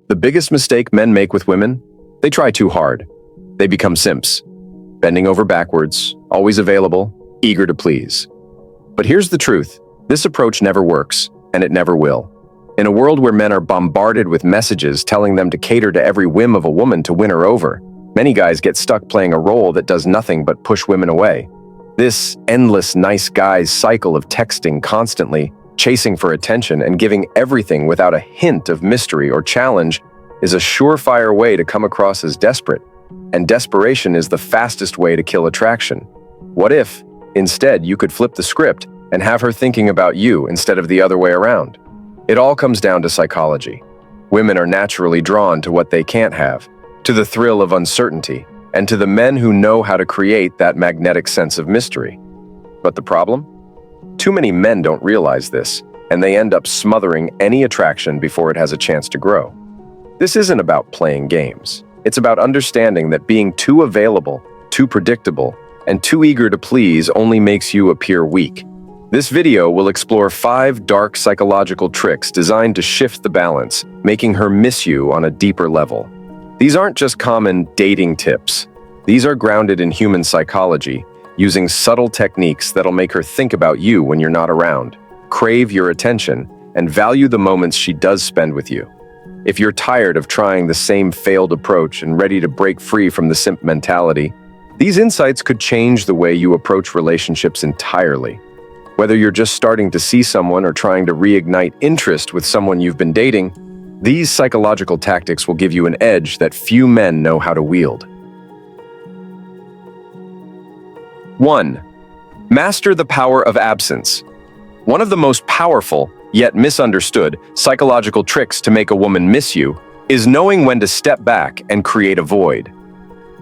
The biggest mistake men make with women? They try too hard. They become simps, bending over backwards, always available, eager to please. But here's the truth. This approach never works, and it never will. In a world where men are bombarded with messages telling them to cater to every whim of a woman to win her over, many guys get stuck playing a role that does nothing but push women away. This endless nice guys cycle of texting constantly, chasing for attention, and giving everything without a hint of mystery or challenge is a surefire way to come across as desperate. And desperation is the fastest way to kill attraction. What if, instead, you could flip the script and have her thinking about you instead of the other way around? It all comes down to psychology. Women are naturally drawn to what they can't have, to the thrill of uncertainty, and to the men who know how to create that magnetic sense of mystery. But the problem? Too many men don't realize this, and they end up smothering any attraction before it has a chance to grow. This isn't about playing games. It's about understanding that being too available, too predictable, and too eager to please only makes you appear weak. This video will explore 5 dark psychological tricks designed to shift the balance, making her miss you on a deeper level. These aren't just common dating tips. These are grounded in human psychology, using subtle techniques that'll make her think about you when you're not around, crave your attention, and value the moments she does spend with you. If you're tired of trying the same failed approach and ready to break free from the simp mentality, these insights could change the way you approach relationships entirely. Whether you're just starting to see someone or trying to reignite interest with someone you've been dating, these psychological tactics will give you an edge that few men know how to wield. 1. Master the power of absence. One of the most powerful, yet misunderstood, psychological tricks to make a woman miss you is knowing when to step back and create a void.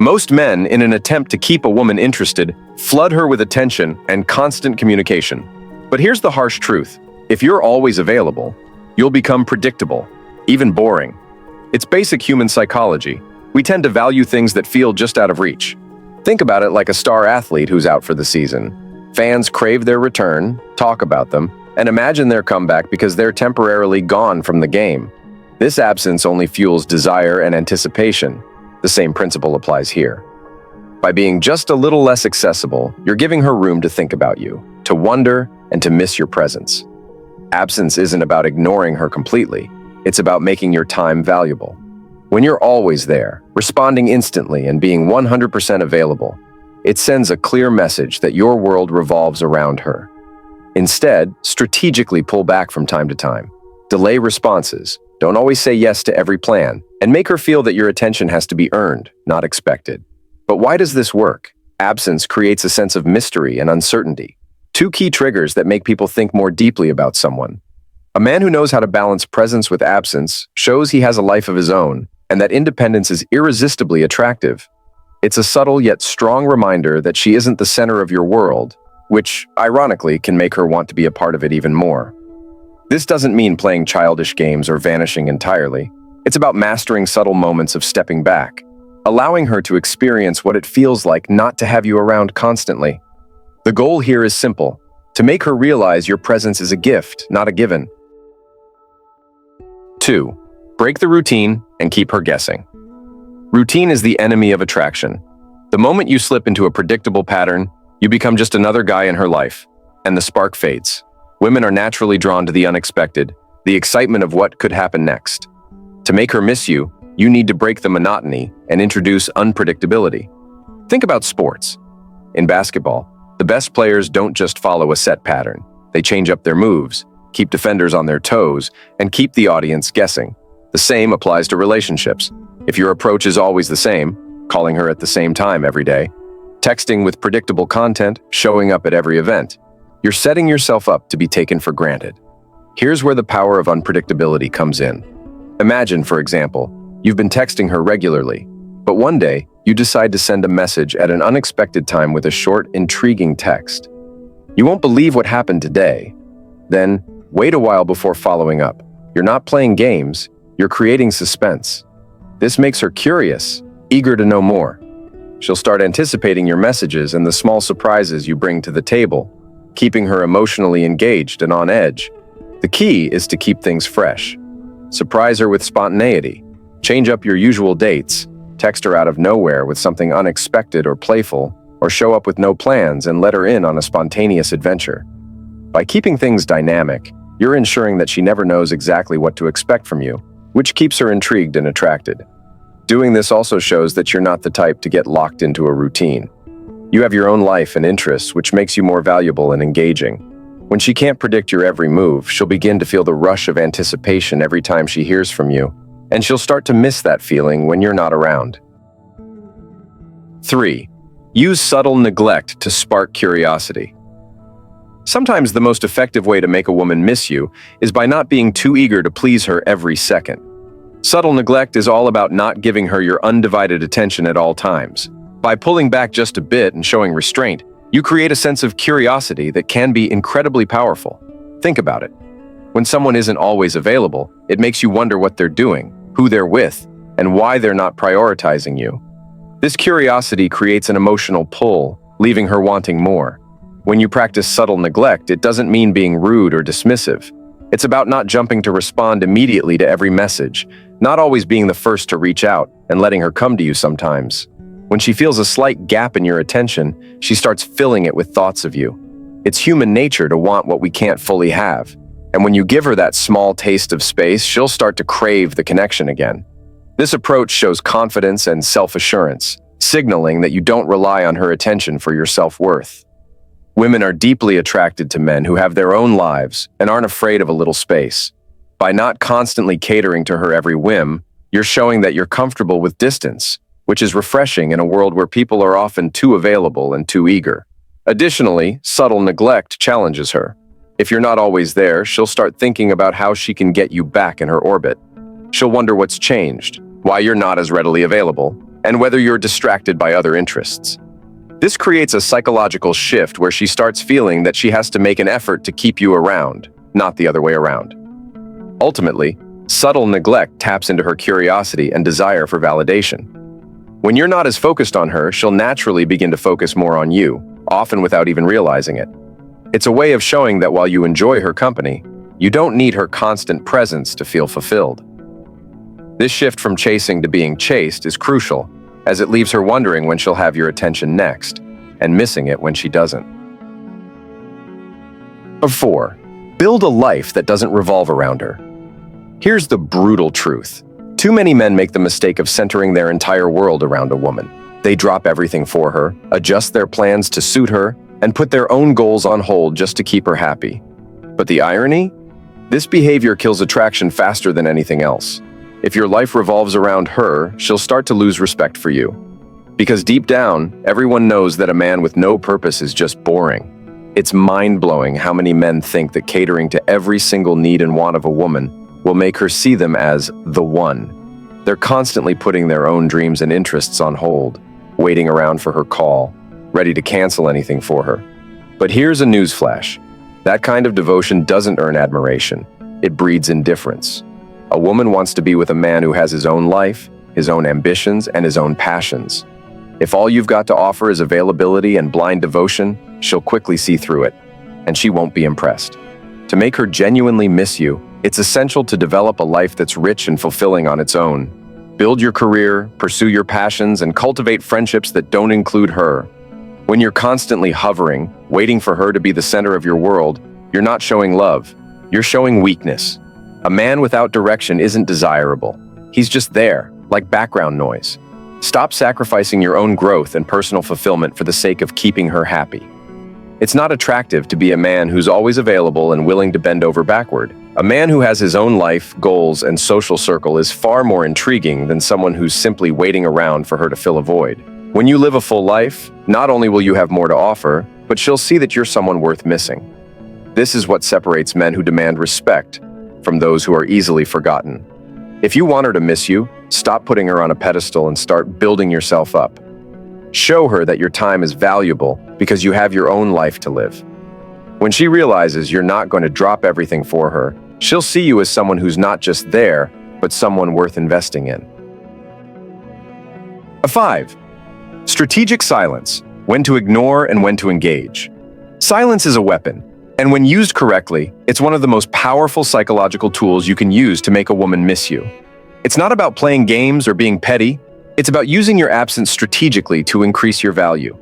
Most men, in an attempt to keep a woman interested, flood her with attention and constant communication. But here's the harsh truth. If you're always available, you'll become predictable, even boring. It's basic human psychology. We tend to value things that feel just out of reach. Think about it like a star athlete who's out for the season. Fans crave their return, talk about them, and imagine their comeback because they're temporarily gone from the game. This absence only fuels desire and anticipation. The same principle applies here. By being just a little less accessible, you're giving her room to think about you, to wonder, and to miss your presence. Absence isn't about ignoring her completely. It's about making your time valuable. When you're always there, responding instantly and being 100% available, it sends a clear message that your world revolves around her. Instead, strategically pull back from time to time. Delay responses. Don't always say yes to every plan, and make her feel that your attention has to be earned, not expected. But why does this work? Absence creates a sense of mystery and uncertainty. 2 key triggers that make people think more deeply about someone. A man who knows how to balance presence with absence shows he has a life of his own, and that independence is irresistibly attractive. It's a subtle yet strong reminder that she isn't the center of your world, which, ironically, can make her want to be a part of it even more. This doesn't mean playing childish games or vanishing entirely. It's about mastering subtle moments of stepping back, allowing her to experience what it feels like not to have you around constantly. The goal here is simple: to make her realize your presence is a gift, not a given. 2. Break the routine and keep her guessing. Routine is the enemy of attraction. The moment you slip into a predictable pattern, you become just another guy in her life, and the spark fades. Women are naturally drawn to the unexpected, the excitement of what could happen next. To make her miss you, you need to break the monotony and introduce unpredictability. Think about sports. In basketball, the best players don't just follow a set pattern. They change up their moves, keep defenders on their toes, and keep the audience guessing. The same applies to relationships. If your approach is always the same, calling her at the same time every day, texting with predictable content, showing up at every event, you're setting yourself up to be taken for granted. Here's where the power of unpredictability comes in. Imagine, for example, you've been texting her regularly, but one day you decide to send a message at an unexpected time with a short, intriguing text. You won't believe what happened today. Then, wait a while before following up. You're not playing games, you're creating suspense. This makes her curious, eager to know more. She'll start anticipating your messages and the small surprises you bring to the table, keeping her emotionally engaged and on edge. The key is to keep things fresh. Surprise her with spontaneity. Change up your usual dates, text her out of nowhere with something unexpected or playful, or show up with no plans and let her in on a spontaneous adventure. By keeping things dynamic, you're ensuring that she never knows exactly what to expect from you, which keeps her intrigued and attracted. Doing this also shows that you're not the type to get locked into a routine. You have your own life and interests, which makes you more valuable and engaging. When she can't predict your every move, she'll begin to feel the rush of anticipation every time she hears from you, and she'll start to miss that feeling when you're not around. 3. Use subtle neglect to spark curiosity. Sometimes the most effective way to make a woman miss you is by not being too eager to please her every second. Subtle neglect is all about not giving her your undivided attention at all times. By pulling back just a bit and showing restraint, you create a sense of curiosity that can be incredibly powerful. Think about it. When someone isn't always available, it makes you wonder what they're doing, who they're with, and why they're not prioritizing you. This curiosity creates an emotional pull, leaving her wanting more. When you practice subtle neglect, it doesn't mean being rude or dismissive. It's about not jumping to respond immediately to every message, not always being the first to reach out, and letting her come to you sometimes. When she feels a slight gap in your attention, she starts filling it with thoughts of you. It's human nature to want what we can't fully have. And when you give her that small taste of space, she'll start to crave the connection again. This approach shows confidence and self-assurance, signaling that you don't rely on her attention for your self-worth. Women are deeply attracted to men who have their own lives and aren't afraid of a little space. By not constantly catering to her every whim, you're showing that you're comfortable with distance, which is refreshing in a world where people are often too available and too eager. Additionally, subtle neglect challenges her. If you're not always there, she'll start thinking about how she can get you back in her orbit. She'll wonder what's changed, why you're not as readily available, and whether you're distracted by other interests. This creates a psychological shift where she starts feeling that she has to make an effort to keep you around, not the other way around. Ultimately, subtle neglect taps into her curiosity and desire for validation. When you're not as focused on her, she'll naturally begin to focus more on you, often without even realizing it. It's a way of showing that while you enjoy her company, you don't need her constant presence to feel fulfilled. This shift from chasing to being chased is crucial, as it leaves her wondering when she'll have your attention next, and missing it when she doesn't. 4. Build a life that doesn't revolve around her. Here's the brutal truth. Too many men make the mistake of centering their entire world around a woman. They drop everything for her, adjust their plans to suit her, and put their own goals on hold just to keep her happy. But the irony? This behavior kills attraction faster than anything else. If your life revolves around her, she'll start to lose respect for you. Because deep down, everyone knows that a man with no purpose is just boring. It's mind-blowing how many men think that catering to every single need and want of a woman will make her see them as the one. They're constantly putting their own dreams and interests on hold, waiting around for her call, ready to cancel anything for her. But here's a newsflash. That kind of devotion doesn't earn admiration. It breeds indifference. A woman wants to be with a man who has his own life, his own ambitions, and his own passions. If all you've got to offer is availability and blind devotion, she'll quickly see through it, and she won't be impressed. To make her genuinely miss you, it's essential to develop a life that's rich and fulfilling on its own. Build your career, pursue your passions, and cultivate friendships that don't include her. When you're constantly hovering, waiting for her to be the center of your world, you're not showing love, you're showing weakness. A man without direction isn't desirable. He's just there, like background noise. Stop sacrificing your own growth and personal fulfillment for the sake of keeping her happy. It's not attractive to be a man who's always available and willing to bend over backward. A man who has his own life, goals, and social circle is far more intriguing than someone who's simply waiting around for her to fill a void. When you live a full life, not only will you have more to offer, but she'll see that you're someone worth missing. This is what separates men who demand respect from those who are easily forgotten. If you want her to miss you, stop putting her on a pedestal and start building yourself up. Show her that your time is valuable because you have your own life to live. When she realizes you're not going to drop everything for her, she'll see you as someone who's not just there, but someone worth investing in. 5. Strategic silence. When to ignore and when to engage. Silence is a weapon. And when used correctly, it's one of the most powerful psychological tools you can use to make a woman miss you. It's not about playing games or being petty. It's about using your absence strategically to increase your value.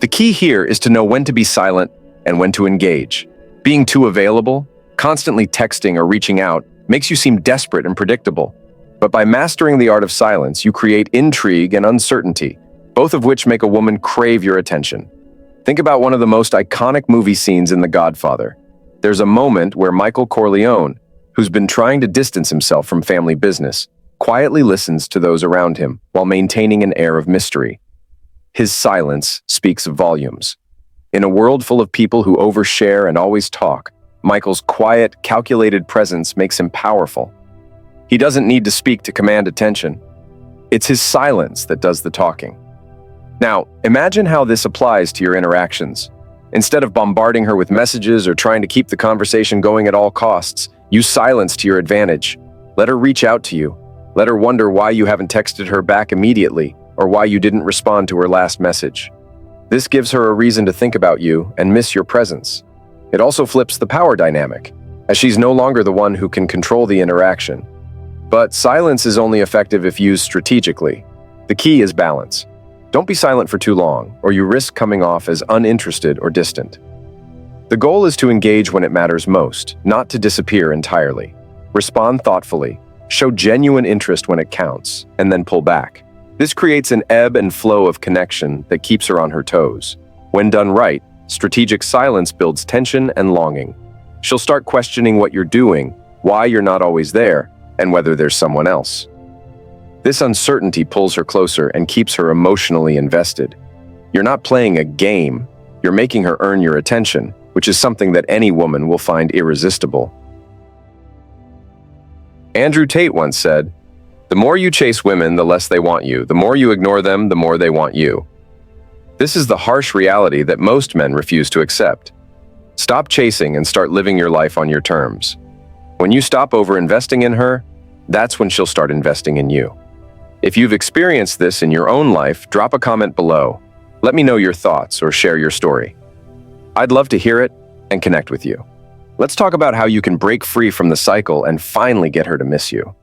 The key here is to know when to be silent and when to engage. Being too available, constantly texting or reaching out, makes you seem desperate and predictable. But by mastering the art of silence, you create intrigue and uncertainty, both of which make a woman crave your attention. Think about one of the most iconic movie scenes in The Godfather. There's a moment where Michael Corleone, who's been trying to distance himself from family business, quietly listens to those around him while maintaining an air of mystery. His silence speaks volumes. In a world full of people who overshare and always talk, Michael's quiet, calculated presence makes him powerful. He doesn't need to speak to command attention. It's his silence that does the talking. Now, imagine how this applies to your interactions. Instead of bombarding her with messages or trying to keep the conversation going at all costs, use silence to your advantage. Let her reach out to you. Let her wonder why you haven't texted her back immediately or why you didn't respond to her last message. This gives her a reason to think about you and miss your presence. It also flips the power dynamic, as she's no longer the one who can control the interaction. But silence is only effective if used strategically. The key is balance. Don't be silent for too long, or you risk coming off as uninterested or distant. The goal is to engage when it matters most, not to disappear entirely. Respond thoughtfully, show genuine interest when it counts, and then pull back. This creates an ebb and flow of connection that keeps her on her toes. When done right, strategic silence builds tension and longing. She'll start questioning what you're doing, why you're not always there, and whether there's someone else. This uncertainty pulls her closer and keeps her emotionally invested. You're not playing a game, you're making her earn your attention, which is something that any woman will find irresistible. Andrew Tate once said, "The more you chase women, the less they want you. The more you ignore them, the more they want you." This is the harsh reality that most men refuse to accept. Stop chasing and start living your life on your terms. When you stop over-investing in her, that's when she'll start investing in you. If you've experienced this in your own life, drop a comment below. Let me know your thoughts or share your story. I'd love to hear it and connect with you. Let's talk about how you can break free from the cycle and finally get her to miss you.